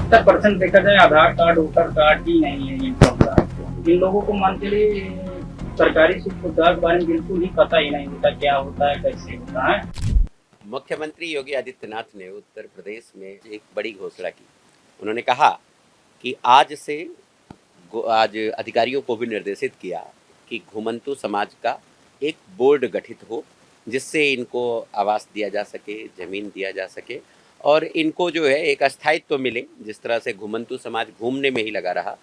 70% देखा जाए आधार card voter card ही नहीं है इनकम का। इन लोगों को मान के लिए सरकारी सुख सुविधा के बारे में बिल्कुल ही पता ही नहीं होता, क्या होता है, कैसे होता है। मुख्यमंत्री योगी आदित्यनाथ ने उत्तर प्रदेश में एक बड़ी घोषणा की। उन्होंने कहा कि आज अधिकारियों को भी निर्देशित किया कि घुमंतु समाज का एक बोर्ड गठित हो, जिससे इनको आवास दिया जा सके, जमीन दिया जा सके और इनको जो है एक स्थायित्व मिले। जिस तरह से घुमंतु समाज घूमने में ही लगा रहा,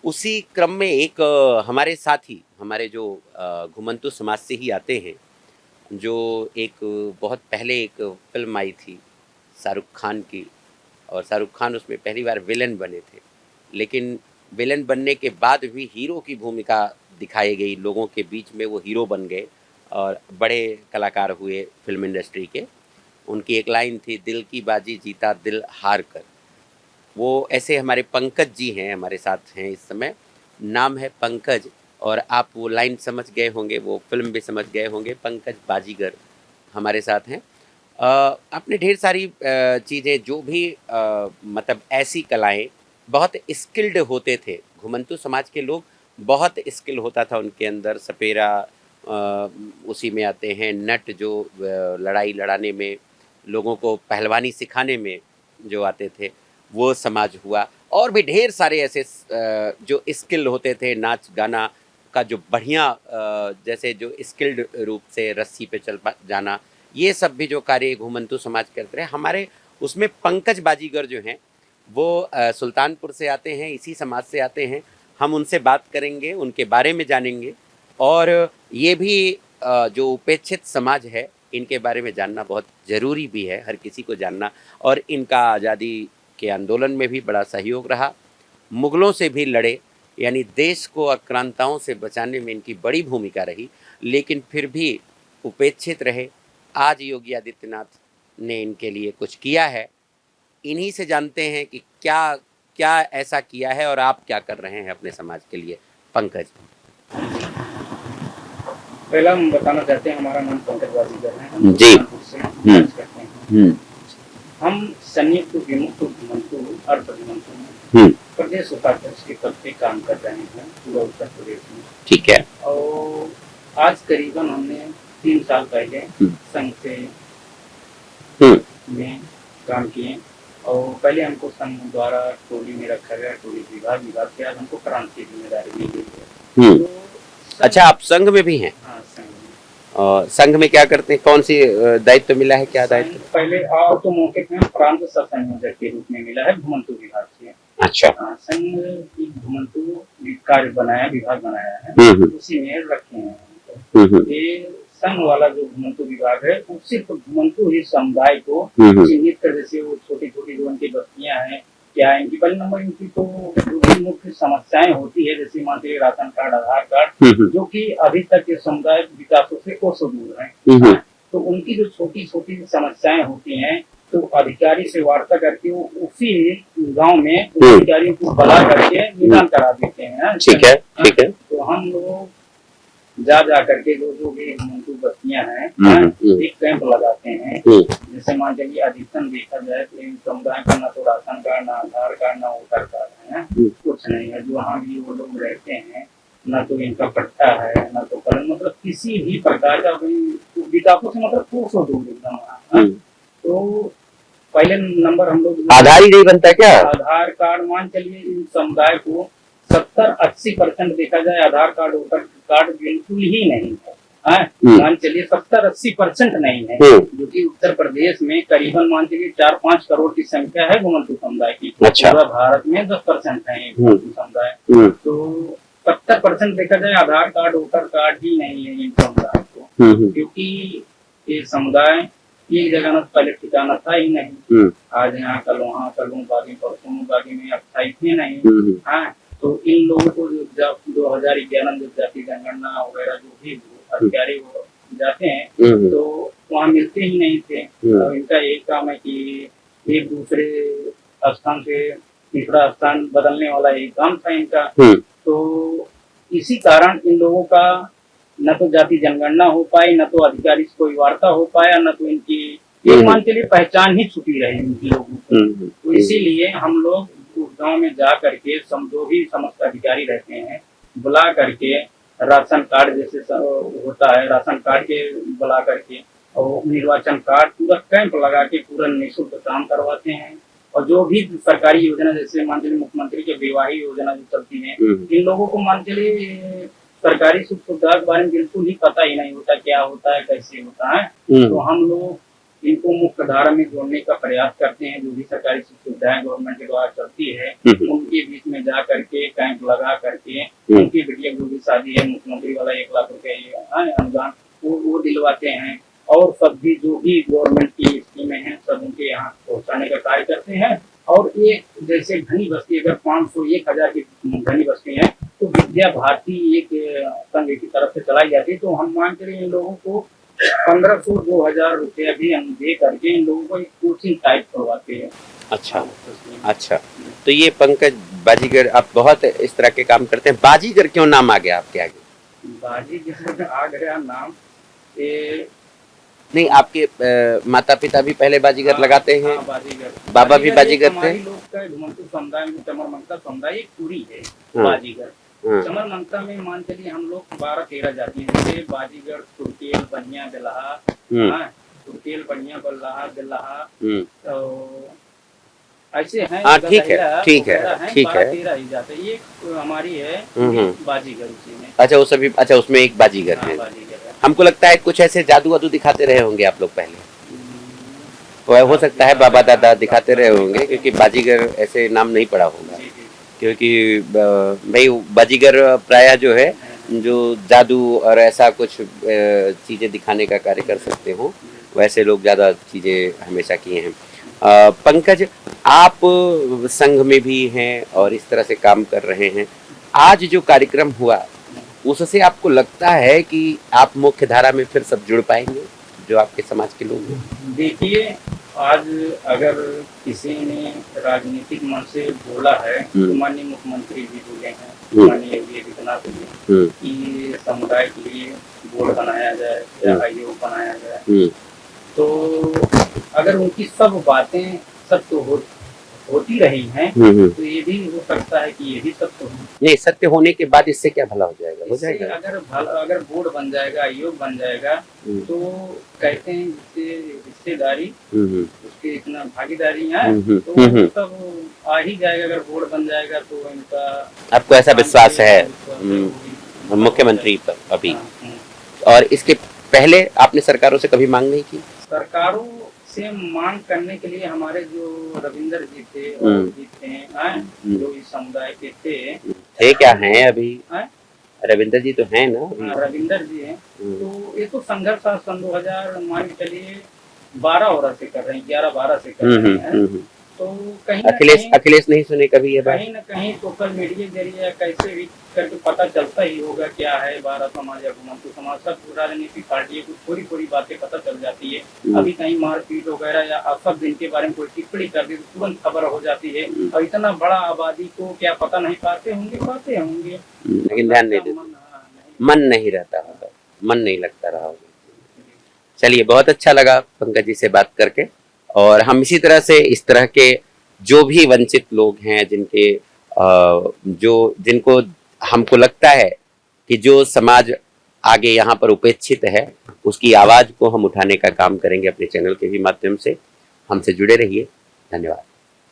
उसी क्रम में एक हमारे साथी, हमारे जो घुमंतु समाज से ही आते हैं, जो एक बहुत पहले एक फिल्म आई थी शाहरुख खान की, और शाहरुख खान उसमें पहली बार विलन बने थे, लेकिन विलन बनने के बाद भी हीरो की भूमिका दिखाई गई, लोगों के बीच में वो हीरो बन गए और बड़े कलाकार हुए फिल्म इंडस्ट्री के। उनकी एक लाइन थी, दिल की बाजी जीता दिल हार कर। वो ऐसे हमारे पंकज जी हैं, हमारे साथ हैं इस समय, नाम है पंकज, और आप वो लाइन समझ गए होंगे, वो फिल्म भी समझ गए होंगे। पंकज बाजीगर हमारे साथ हैं। अपने ढेर सारी चीज़ें जो भी मतलब ऐसी कलाएं, बहुत स्किल्ड होते थे घुमंतु समाज के लोग, बहुत स्किल होता था उनके अंदर। सपेरा उसी में आते हैं, नट जो लड़ाई लड़ाने में, लोगों को पहलवानी सिखाने में जो आते थे, वो समाज हुआ। और भी ढेर सारे ऐसे जो स्किल होते थे, नाच गाना का जो बढ़िया, जैसे जो स्किल्ड रूप से रस्सी पे चल जाना, ये सब भी जो कार्य घुमंतु समाज करते रहे हमारे, उसमें पंकज बाजीगर जो हैं वो सुल्तानपुर से आते हैं, इसी समाज से आते हैं। हम उनसे बात करेंगे, उनके बारे में जानेंगे, और ये भी जो उपेक्षित समाज है, इनके बारे में जानना बहुत ज़रूरी भी है, हर किसी को जानना। और इनका आज़ादी के आंदोलन में भी बड़ा सहयोग रहा, मुगलों से भी लड़े, यानी देश को आक्रांताओं से बचाने में इनकी बड़ी भूमिका रही, लेकिन फिर भी उपेक्षित रहे। आज योगी आदित्यनाथ ने इनके लिए कुछ किया है, इन्हीं से जानते हैं कि क्या क्या ऐसा किया है और आप क्या कर रहे हैं अपने समाज के लिए। पंकज। पहला हम बताना चाहते हैं, हमारा नाम पंकज बाजीगर है, हम जी। से करते हैं। हम संयुक्त विमुक्त घुमंतु अर्ध घुमंतु प्रदेश उपाध्यक्ष के पद पे काम कर रहे हैं पूरा उत्तर प्रदेश में। ठीक है। और आज करीबन हमने 3 साल पहले संघ से में काम किए, और पहले हमको संघ द्वारा टोली में रखा गया, टोली विभाग के आज हमको प्रांत की जिम्मेदारी दी गई है। तो अच्छा, आप संघ में भी हैं? हाँ, संघ में। संघ में क्या करते हैं, कौन सी दायित्व मिला है, क्या दायित्व? पहले आओ तो मौके पे प्रांत संयोजक के रूप में मिला है घुमंतु विभाग से। अच्छा। संघ घुमंतु कार्य बनाया, विभाग बनाया है, उसी में रखे हैं। ये संघ वाला जो घुमंतु विभाग है, वो सिर्फ घुमंतु ही समुदाय को चिन्हित कर, जैसे वो छोटी छोटी जो उनकी बस्तियां हैं, क्या इनकी पहले नंबर इनकी तो जो भी मुख्य समस्याएं होती है, जैसे मान लीजिए राशन कार्ड, आधार कार्ड, जो कि अभी तक के समुदाय विकासों से कोसों दूर है, तो उनकी जो छोटी छोटी समस्याएं होती हैं, तो अधिकारी से वार्ता करके वो उसी गांव में अधिकारियों को बुला करके निदान करा देते हैं। ठीक है, ठीक है। तो हम लोग जा करके जो भी घुमंतु बस्तियां हैं, एक कैंप लगाते हैं। जैसे मान लीजिए अधिकतम देखा जाए तो इन समुदाय का ना तो राशन कार्ड, ना आधार कार्ड, ना वोटर कार्ड है, कुछ नहीं है। जो वहाँ भी वो लोग रहते हैं, ना तो इनका पट्टा है, ना तो कलम, मतलब किसी भी प्रकार का विकासों से मतलब कोसों दूर एकदम। तो पहले नंबर हम लोग आधार ही नहीं बनता क्या? आधार कार्ड मान चलिए इन समुदाय को 70-80% देखा जाए आधार कार्ड, वोटर कार्ड बिल्कुल ही नहीं है। मान चलिए 70-80% नहीं है, जो कि उत्तर प्रदेश में करीबन मान चलिए 4-5 करोड़ की संख्या है घुमंतु समुदाय की। अच्छा। पूरा भारत में 10% है घुमंतु समुदाय। तो 70% देखा जाए आधार कार्ड, वोटर कार्ड ही नहीं है इन समुदाय को, क्योंकि ये समुदाय एक जगह न पहले ठिकाना था ही नहीं। आज यहाँ कल वहाँ, कल बागी परसों बागी में अब था ही नहीं। हाँ, तो इन लोगों को जब 2011 जब जाति जनगणना वगैरह जो भी अधिकारी जाते हैं, तो वहाँ मिलते ही नहीं थे। तो इनका एक काम है कि एक दूसरे स्थान से तीसरा स्थान बदलने वाला एक काम था इनका। तो इसी कारण इन लोगों का न तो जाति जनगणना हो पाई, न तो अधिकारी से कोई वार्ता हो पाया, न तो इनकी ये मान के लिए पहचान ही छुपी रही उनकी लोगों को। तो इसीलिए हम लोग उस गाँव में जा करके जो भी समस्त अधिकारी रहते हैं बुला करके राशन कार्ड जैसे होता है, राशन कार्ड के बुला करके और निर्वाचन कार्ड पूरा कैंप लगा के पूरा निःशुल्क काम करवाते हैं। और जो भी सरकारी योजना जैसे मान चलिए मुख्यमंत्री के विवाही योजना जो चलती है, इन लोगों को मान चलिए सरकारी सुख सुविधा के बारे में बिल्कुल ही पता ही नहीं होता, क्या होता है कैसे होता है। तो हम लोग इनको मुख्य धारा में जोड़ने का प्रयास करते हैं। जो भी सरकारी सुख सुविधाएं गवर्नमेंट के द्वारा चलती है उनके बीच में जा करके कैंप लगा करके उनकी बिटिया जो भी शादी है मुख्यमंत्री वाला 1 लाख रुपए अनुदान वो दिलवाते हैं। और सब भी जो भी गवर्नमेंट की स्कीमें हैं सब उनके यहाँ पहुँचाने का कार्य करते हैं। और ये जैसे घनी बस्ती अगर 500 1000 की घनी बस्ती है तो विद्या भारती एक संघ की तरफ से चलाई जाती है। तो हम मान कर इन लोगों को 1500-2000 रुपया भी हम दे करके इन लोगों को एक कोचिंग टाइप करवाते हैं। अच्छा, तो ये पंकज बाजीगर आप बहुत इस तरह के काम करते हैं। बाजीगर क्यों नाम आ गया आपके आगे? बाजीगर आ गया नाम नहीं, आपके माता पिता भी पहले बाजीगर लगाते हैं? बाजीगर, बाबा भी बाजीगर थे? लोग का घुमंतू समुदाय में चमरमंगता समुदाय एक पूरी है बाजीगर। चमरमंगता में मान चलिए हम लोग 12-13 जाति हैं जैसे बाजीगर, तुर्केल, बनिया, बेलहा, तुर्केल, बनिया, बेलहा, तो ऐसे हैं। हाँ, ठीक है। 12-13 ही जाते। ये हमारी है बाजीगर उसी में। अच्छा, वो सभी, अच्छा उसमें एक बाजीगर है। हमको लगता है कुछ ऐसे जादू वादू दिखाते रहे होंगे आप लोग पहले, तो हो सकता है बाबा दादा दिखाते रहे होंगे, क्योंकि बाजीगर ऐसे नाम नहीं पड़ा होगा। क्योंकि भाई बाजीगर प्रायः जो है जो जादू और ऐसा कुछ चीज़ें दिखाने का कार्य कर सकते हो, वैसे लोग ज़्यादा चीज़ें हमेशा किए हैं। पंकज, आप संघ में भी हैं और इस तरह से काम कर रहे हैं। आज जो कार्यक्रम हुआ उससे आपको लगता है कि आप मुख्य धारा में फिर सब जुड़ पाएंगे जो आपके समाज के लोग हैं? देखिए, आज अगर किसी ने राजनीतिक मन से बोला है तो माननीय मुख्यमंत्री जी बोले हैं, माननीय योगी आदित्यनाथ जी, कि समुदाय के लिए बोर्ड बनाया जाए या आयोग बनाया जाए। तो अगर उनकी सब बातें सत्य होती रही हैं तो ये भी हो सकता है कि ये भी सत्य हो। नहीं, सत्य होने के बाद इससे क्या भला हो जाएगा? हो जाएगा अगर बोर्ड बन जाएगा, आयोग बन जाएगा तो कहते हैं जिससे हिस्सेदारी उसकी इतना भागीदारी है तो सब आ ही जाएगा। अगर बोर्ड बन जाएगा तो इनका, आपको ऐसा विश्वास है मुख्यमंत्री पर अभी? और इसके पहले आपने सरकारों से कभी मांग नहीं की? सरकारों से मांग करने के लिए हमारे जो रविंदर जी थे और जी थे जो इस समुदाय के थे क्या हैं अभी? रविंदर जी तो हैं ना? रविंदर जी हैं। तो ये तो संघर्ष सन 2000 मान के चलिए 12 से कर रहे हैं, 11-12 से कर रहे हैं। तो कहीं अखिलेश नहीं सुने कभी ये बात? कहीं न कहीं सोशल मीडिया के जरिए कैसे भी करके पता चलता ही होगा क्या है 12 समाज या घुमंतू समाज। सब राजनीतिक पार्टी को थोड़ी बातें पता चल जाती है। अभी कहीं मारपीट वगैरह या सब दिन के बारे में कोई टिप्पणी कर दी तो तुरंत खबर हो जाती है। और इतना बड़ा आबादी को क्या पता नहीं पाते होंगे, लेकिन ध्यान नहीं देते, मन नहीं रहता होगा, मन नहीं लगता रहा होगा। चलिए, बहुत अच्छा लगा पंकज जी से बात करके। और हम इसी तरह से इस तरह के जो भी वंचित लोग हैं जिनको हमको लगता है कि जो समाज आगे यहाँ पर उपेक्षित है उसकी आवाज को हम उठाने का काम करेंगे अपने चैनल के भी माध्यम से। हमसे जुड़े रहिए। धन्यवाद।